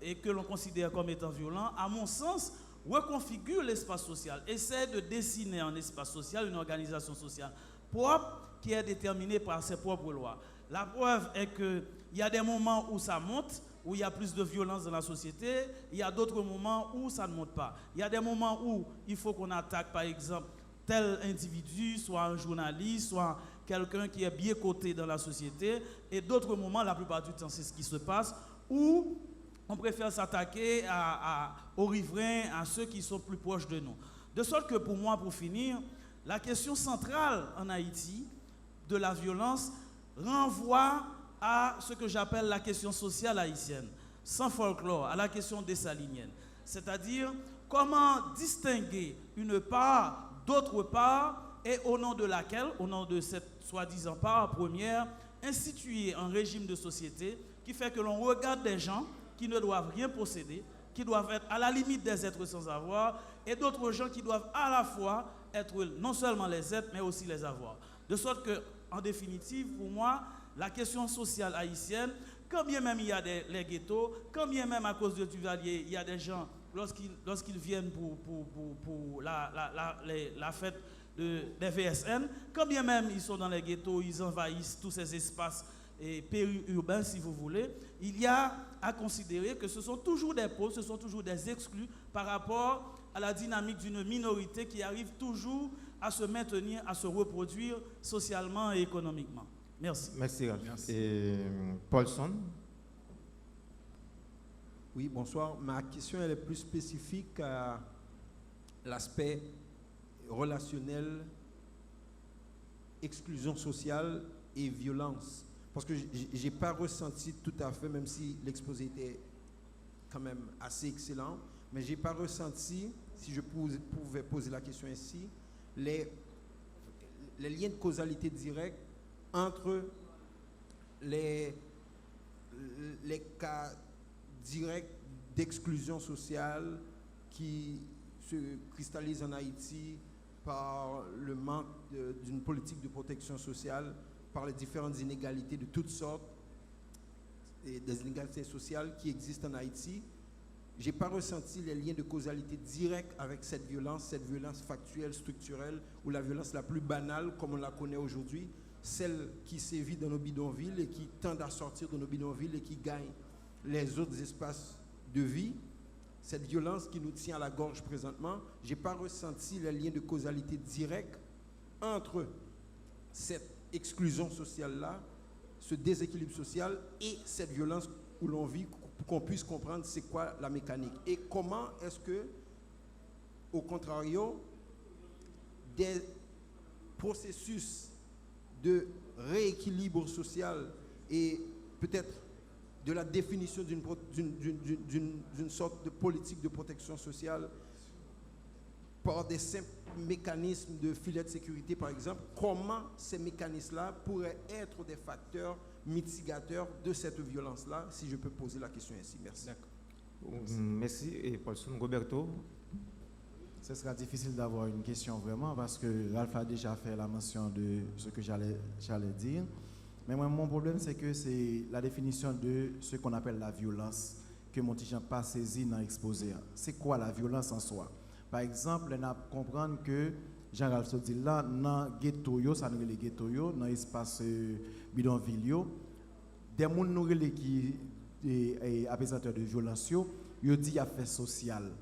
et que l'on considère comme étant violents, à mon sens, reconfigurent l'espace social, essaient de dessiner un espace social, une organisation sociale propre qui est déterminée par ses propres lois. La preuve est qu'il y a des moments où ça monte, où il y a plus de violence dans la société, il y a d'autres moments où ça ne monte pas. Il y a des moments où il faut qu'on attaque, par exemple, tel individu, soit un journaliste, soit quelqu'un qui est bien coté dans la société, et d'autres moments, la plupart du temps, c'est ce qui se passe, où on préfère s'attaquer aux riverains, à ceux qui sont plus proches de nous. De sorte que pour moi, pour finir, la question centrale en Haïti de la violence renvoie à ce que j'appelle la question sociale haïtienne, sans folklore, à la question dessalinienne. C'est-à-dire comment distinguer une part d'autre part et au nom de laquelle, au nom de cette soi-disant part première, instituer un régime de société qui fait que l'on regarde des gens qui ne doivent rien posséder, qui doivent être à la limite des êtres sans avoir, et d'autres gens qui doivent à la fois être non seulement les êtres, mais aussi les avoir. De sorte que, en définitive, pour moi, la question sociale haïtienne, quand bien même il y a les ghettos, quand bien même à cause de Duvalier, il y a des gens, lorsqu'ils viennent pour la fête des VSN, quand bien même ils sont dans les ghettos, ils envahissent tous ces espaces périurbains, si vous voulez, il y a à considérer que ce sont toujours des pauvres, ce sont toujours des exclus par rapport à la dynamique d'une minorité qui arrive toujours à se maintenir, à se reproduire socialement et économiquement. Merci. Merci, Ralph. Merci. Et Paulson? Oui, bonsoir. Ma question elle est plus spécifique à l'aspect relationnel, exclusion sociale et violence. Parce que je n'ai pas ressenti tout à fait, même si l'exposé était quand même assez excellent, mais je n'ai pas ressenti si je pouvais poser la question ainsi, les liens de causalité directe entre les cas directs d'exclusion sociale qui se cristallisent en Haïti par le manque d'une politique de protection sociale, par les différentes inégalités de toutes sortes, et des inégalités sociales qui existent en Haïti. Je n'ai pas ressenti les liens de causalité directs avec cette violence factuelle, structurelle, ou la violence la plus banale, comme on la connaît aujourd'hui, celle qui sévit dans nos bidonvilles et qui tend à sortir de nos bidonvilles et qui gagne les autres espaces de vie. Cette violence qui nous tient à la gorge présentement, je n'ai pas ressenti les liens de causalité directs entre cette exclusion sociale-là, ce déséquilibre social et cette violence où l'on vit, pour qu'on puisse comprendre c'est quoi la mécanique. Et comment est-ce que, au contrario, des processus de rééquilibre social et peut-être de la définition d'une sorte de politique de protection sociale par des simples mécanismes de filet de sécurité, par exemple, comment ces mécanismes-là pourraient être des facteurs mitigateurs de cette violence-là, si je peux poser la question ainsi. Merci. Merci. Et Paulson, Roberto? Ce sera difficile d'avoir une question vraiment parce que Ralph a déjà fait la mention de ce que j'allais dire. Mais moi, mon problème, c'est que c'est la définition de ce qu'on appelle la violence que mon petit Jean pas saisi dans l'exposé. C'est quoi la violence en soi? Par exemple, on a comprendre que Jean-Ralph se dit là, dans le ghetto, ça nous les ghetto, dans l'espace bidonville, des gens qui sont apaisateurs de violence, ils disent affaire sociale.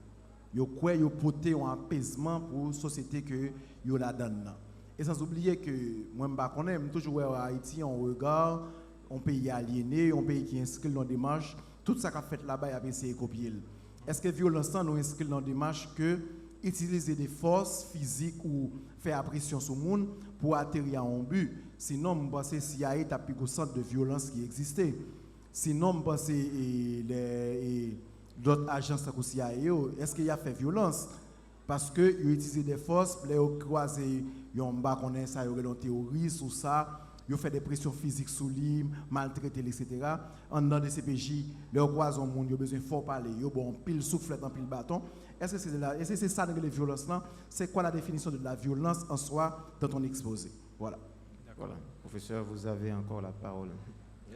Ils croient qu'ils portent un apaisement pour la société que ils la donnent. Et sans oublier que moi, je connais toujours à Haïti, on regarde un pays aliéné, un pays qui inscrit dans des démarches, tout ça qu'a fait là-bas, il a essayé de copier. Est-ce que violence nous inscrit dans des démarches que utiliser des forces physiques ou faire pression sur le monde pour atterrir à un but? Sinon, je pense que CIA est un plus gros centre de violence qui existait. Sinon, je pense que d'autres agences comme CIA, est-ce qu'il y a fait violence? Parce qu'ils utilisent des forces, ils croisent, ils ont des terroristes ou ça, ils font des pressions physiques sur lui, maltraiter, etc. En dedans des CPJ, ils croisent un monde, ils ont besoin de fort parler, ils ont pile soufflette, en pile bâton. Est-ce que c'est ça les violences là? C'est quoi la définition de la violence en soi dans ton exposé? Voilà. Voilà. Professeur, vous avez encore la parole.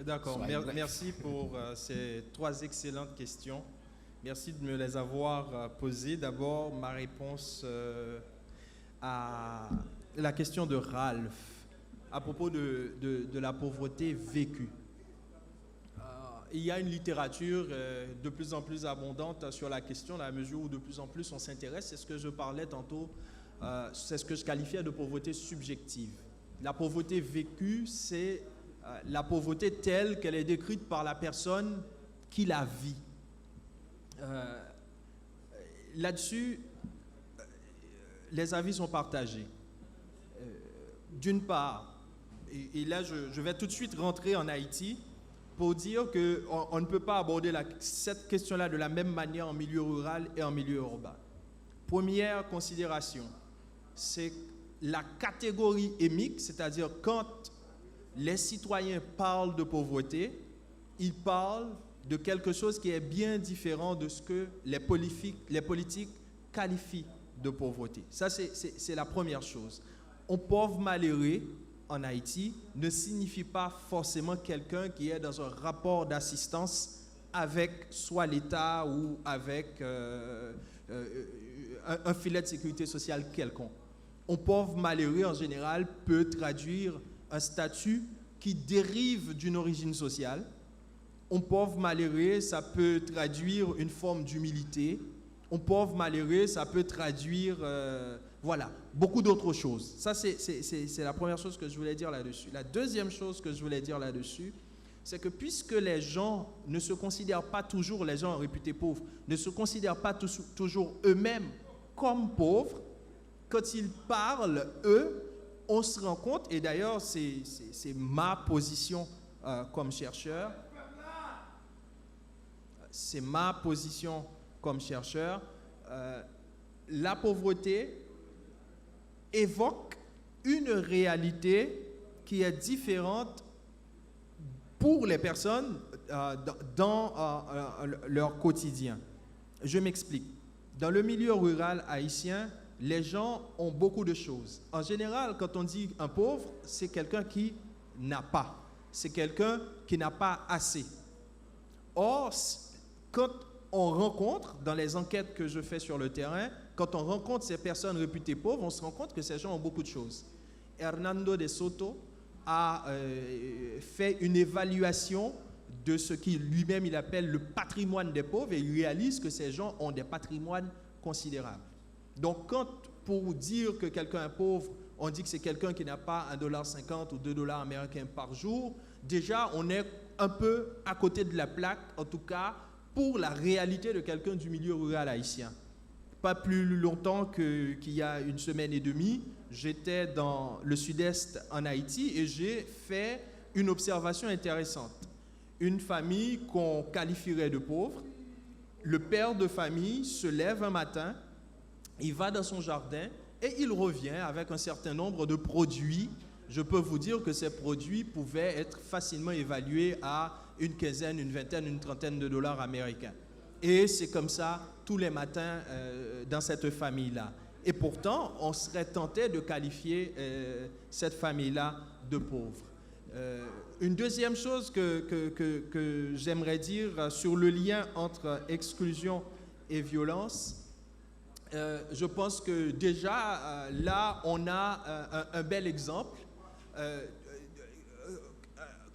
D'accord. Merci pour ces trois excellentes questions. Merci de me les avoir posées. D'abord, ma réponse à la question de Ralph à propos de la pauvreté vécue. Il y a une littérature de plus en plus abondante sur la question, à la mesure où de plus en plus on s'intéresse. C'est ce que je parlais tantôt, c'est ce que je qualifiais de pauvreté subjective. La pauvreté vécue, c'est la pauvreté telle qu'elle est décrite par la personne qui la vit. Là-dessus, les avis sont partagés. D'une part, et là je vais tout de suite rentrer en Haïti pour dire qu'on ne peut pas aborder cette question-là de la même manière en milieu rural et en milieu urbain. Première considération, c'est la catégorie émique, c'est-à-dire quand les citoyens parlent de pauvreté, ils parlent de quelque chose qui est bien différent de ce que les politiques qualifient de pauvreté. Ça, c'est la première chose. Un pauvre malheureux en Haïti ne signifie pas forcément quelqu'un qui est dans un rapport d'assistance avec soit l'État ou avec un filet de sécurité sociale quelconque. Un pauvre malheureux, en général, peut traduire un statut qui dérive d'une origine sociale. Un pauvre malheureux, ça peut traduire une forme d'humilité. Un pauvre malheureux, ça peut traduire, beaucoup d'autres choses. Ça, c'est la première chose que je voulais dire là-dessus. La deuxième chose que je voulais dire là-dessus, c'est que puisque les gens ne se considèrent pas toujours, les gens réputés pauvres, ne se considèrent pas toujours eux-mêmes comme pauvres, quand ils parlent, eux, on se rend compte, et d'ailleurs, c'est ma position comme chercheur, la pauvreté évoque une réalité qui est différente pour les personnes dans leur quotidien. Je m'explique. Dans le milieu rural haïtien, les gens ont beaucoup de choses. En général, quand on dit un pauvre, c'est quelqu'un qui n'a pas. C'est quelqu'un qui n'a pas assez. Or, quand on rencontre, dans les enquêtes que je fais sur le terrain, quand on rencontre ces personnes réputées pauvres, on se rend compte que ces gens ont beaucoup de choses. Hernando de Soto a fait une évaluation de ce qu'il lui-même il appelle le patrimoine des pauvres et il réalise que ces gens ont des patrimoines considérables. Donc, quand pour dire que quelqu'un est pauvre, on dit que c'est quelqu'un qui n'a pas $1,50 ou $2 américains par jour, déjà, on est un peu à côté de la plaque, en tout cas, pour la réalité de quelqu'un du milieu rural haïtien. Pas plus longtemps qu'il y a une semaine et demie, j'étais dans le sud-est en Haïti et j'ai fait une observation intéressante. Une famille qu'on qualifierait de pauvre, le père de famille se lève un matin, il va dans son jardin et il revient avec un certain nombre de produits. Je peux vous dire que ces produits pouvaient être facilement évalués à une quinzaine, une vingtaine, une trentaine de dollars américains. Et c'est comme ça tous les matins dans cette famille-là. Et pourtant, on serait tenté de qualifier cette famille-là de pauvre. Une deuxième chose que j'aimerais dire sur le lien entre exclusion et violence, je pense que déjà, là, on a un bel exemple.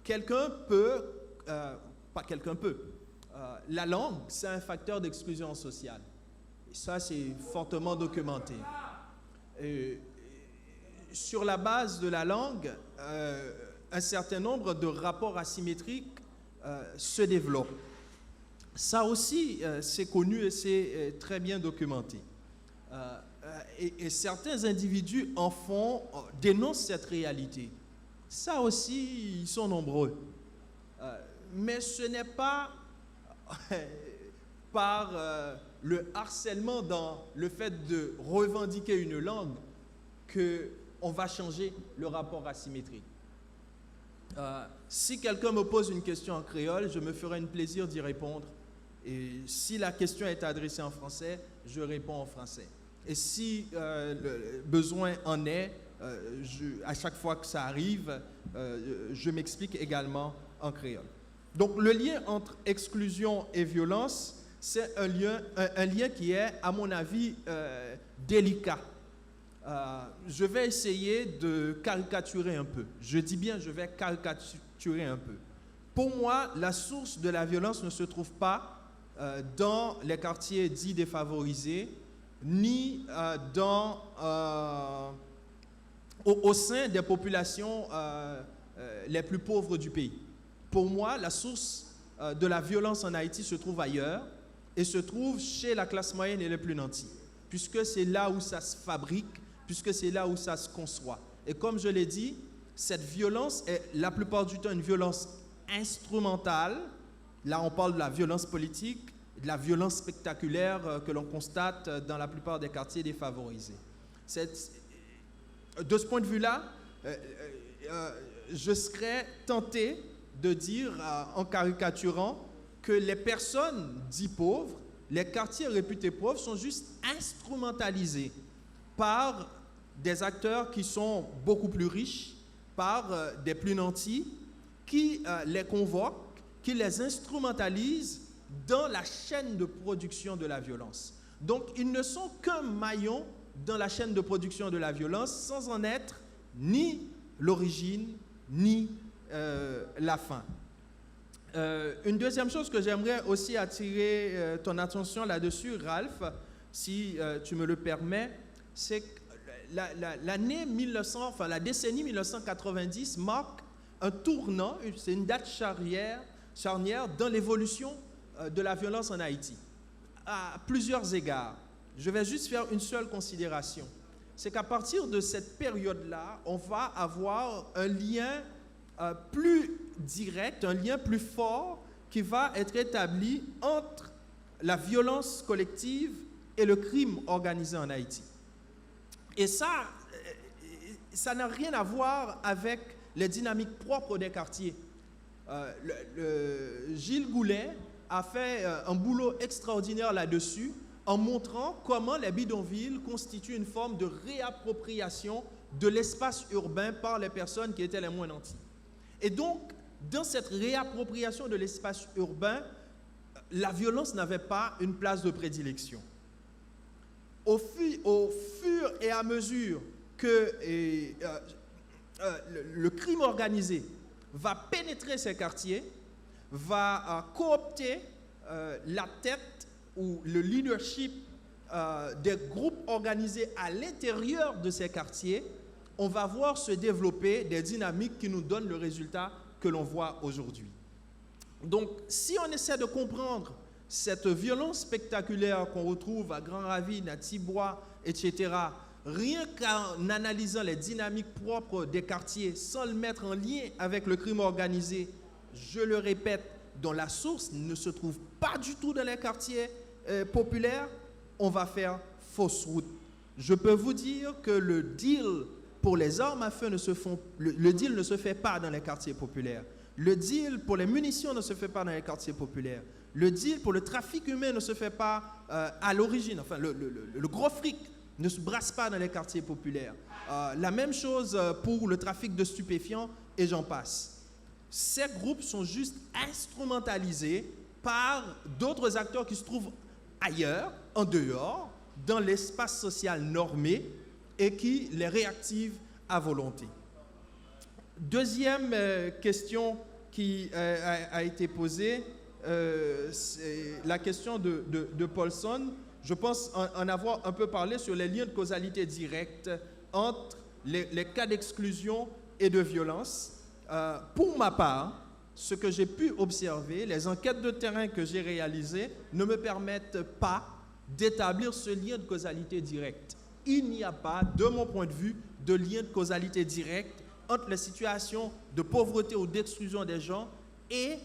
Quelqu'un peut, pas quelqu'un peut, la langue, c'est un facteur d'exclusion sociale. Et ça, c'est fortement documenté. Sur la base de la langue, un certain nombre de rapports asymétriques se développent. Ça aussi, c'est connu et c'est très bien documenté. Et certains individus en font, dénoncent cette réalité. Ça aussi, ils sont nombreux. Mais ce n'est pas par le harcèlement dans le fait de revendiquer une langue qu'on va changer le rapport asymétrique. Si quelqu'un me pose une question en créole, je me ferai un plaisir d'y répondre. Et si la question est adressée en français, je réponds en français. Et si le besoin en est, à chaque fois que ça arrive, je m'explique également en créole. Donc le lien entre exclusion et violence, c'est un lien qui est, à mon avis, délicat. Je vais essayer de caricaturer un peu. Je dis bien, je vais caricaturer un peu. Pour moi, la source de la violence ne se trouve pas dans les quartiers dits défavorisés, ni au sein des populations les plus pauvres du pays. Pour moi, la source de la violence en Haïti se trouve ailleurs et se trouve chez la classe moyenne et les plus nantis, puisque c'est là où ça se fabrique, puisque c'est là où ça se conçoit. Et comme je l'ai dit, cette violence est la plupart du temps une violence instrumentale. Là, on parle de la violence politique, de la violence spectaculaire que l'on constate dans la plupart des quartiers défavorisés. De ce point de vue-là, je serais tenté de dire, en caricaturant, que les personnes dites pauvres, les quartiers réputés pauvres, sont juste instrumentalisés par des acteurs qui sont beaucoup plus riches, par des plus nantis, qui les convoquent, qui les instrumentalisent dans la chaîne de production de la violence. Donc, ils ne sont qu'un maillon dans la chaîne de production de la violence, sans en être ni l'origine, ni la fin. Une deuxième chose que j'aimerais aussi attirer ton attention là-dessus, Ralph, si tu me le permets, c'est que l'année 1900, enfin la décennie 1990 marque un tournant, c'est une date charnière dans l'évolution de la violence en Haïti, à plusieurs égards. Je vais juste faire une seule considération. C'est qu'à partir de cette période-là, on va avoir un lien plus direct, un lien plus fort qui va être établi entre la violence collective et le crime organisé en Haïti. Et ça n'a rien à voir avec les dynamiques propres des quartiers. Gilles Goulet a fait un boulot extraordinaire là-dessus en montrant comment les bidonvilles constituent une forme de réappropriation de l'espace urbain par les personnes qui étaient les moins nantis. Et donc, dans cette réappropriation de l'espace urbain, la violence n'avait pas une place de prédilection. Au fur et à mesure que le crime organisé va pénétrer ces quartiers, va coopter la tête ou le leadership des groupes organisés à l'intérieur de ces quartiers, on va voir se développer des dynamiques qui nous donnent le résultat que l'on voit aujourd'hui. Donc, si on essaie de comprendre cette violence spectaculaire qu'on retrouve à Grand Ravine, à Tibois, etc., rien qu'en analysant les dynamiques propres des quartiers sans le mettre en lien avec le crime organisé, je le répète, dont la source ne se trouve pas du tout dans les quartiers populaires, on va faire fausse route. Je peux vous dire que le deal pour les armes à feu le deal ne se fait pas dans les quartiers populaires. Le deal pour les munitions ne se fait pas dans les quartiers populaires. Le deal pour le trafic humain ne se fait pas à l'origine. Enfin, le gros fric ne se brasse pas dans les quartiers populaires. La même chose pour le trafic de stupéfiants et j'en passe. Ces groupes sont juste instrumentalisés par d'autres acteurs qui se trouvent ailleurs, en dehors, dans l'espace social normé et qui les réactivent à volonté. Deuxième question qui a été posée, c'est la question de Paulson. Je pense en avoir un peu parlé sur les liens de causalité directe entre les cas d'exclusion et de violence. Pour ma part, ce que j'ai pu observer, les enquêtes de terrain que j'ai réalisées ne me permettent pas d'établir ce lien de causalité directe. Il n'y a pas, de mon point de vue, de lien de causalité directe entre les situations de pauvreté ou d'exclusion des gens et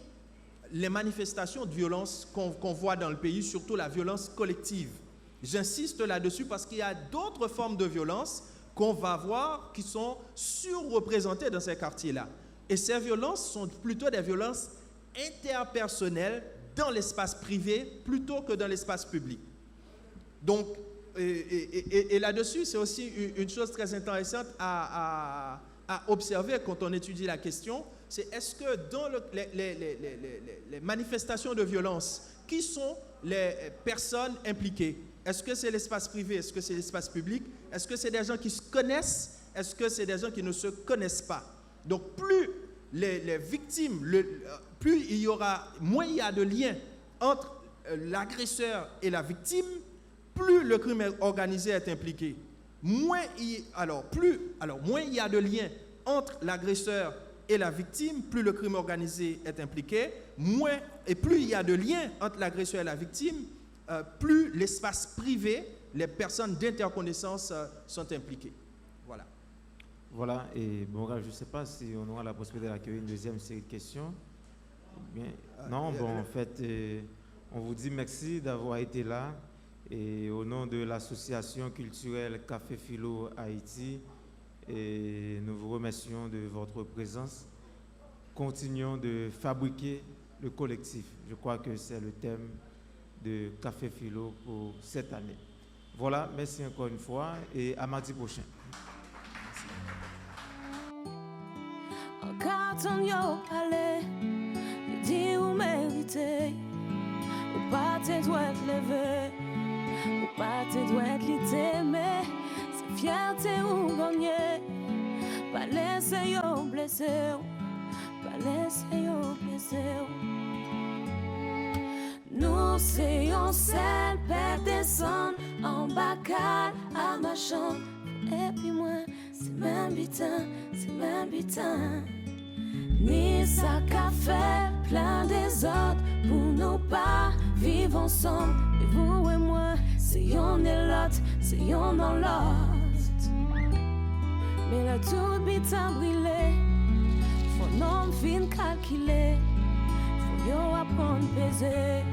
les manifestations de violence qu'on voit dans le pays, surtout la violence collective. J'insiste là-dessus parce qu'il y a d'autres formes de violence qu'on va voir qui sont surreprésentées dans ces quartiers-là. Et ces violences sont plutôt des violences interpersonnelles dans l'espace privé plutôt que dans l'espace public. Donc, et là-dessus, c'est aussi une chose très intéressante à observer quand on étudie la question, c'est est-ce que dans les manifestations de violence, qui sont les personnes impliquées? Est-ce que c'est l'espace privé? Est-ce que c'est l'espace public? Est-ce que c'est des gens qui se connaissent? Est-ce que c'est des gens qui ne se connaissent pas? Donc, plus les victimes, moins il y a de liens entre l'agresseur et la victime, plus le crime organisé est impliqué. Moins il y a de liens entre l'agresseur et la victime, plus le crime organisé est impliqué, et plus il y a de liens entre l'agresseur et la victime, plus l'espace privé, les personnes d'interconnaissance sont impliquées. Voilà. Voilà, et bon, je ne sais pas si on aura la possibilité d'accueillir une deuxième série de questions. Bien, non, bon, en fait, on vous dit merci d'avoir été là. Et au nom de l'association culturelle Café Philo Haïti, et nous vous remercions de votre présence. Continuons de fabriquer le collectif. Je crois que c'est le thème de Café Philo pour cette année. Voilà, merci encore une fois et à mardi prochain. Carton yo allez, dis ou mérité, ou pas te doit te lever, ou pas te doit te t'aimer, c'est fierté ou gagner, pas laisser yo blesser, pas laisser yo blesser. Nous c'est un seul père descend en bacade à ma chambre, et puis moi c'est même bitin. Ni ça qu'a fait plein des autres pour nous pas vivre ensemble. Et vous et moi, c'est yon et l'autre, c'est yon dans l'autre. Mais là tout vite a brûlé, faut non fin calculer, faut yo apprendre peser.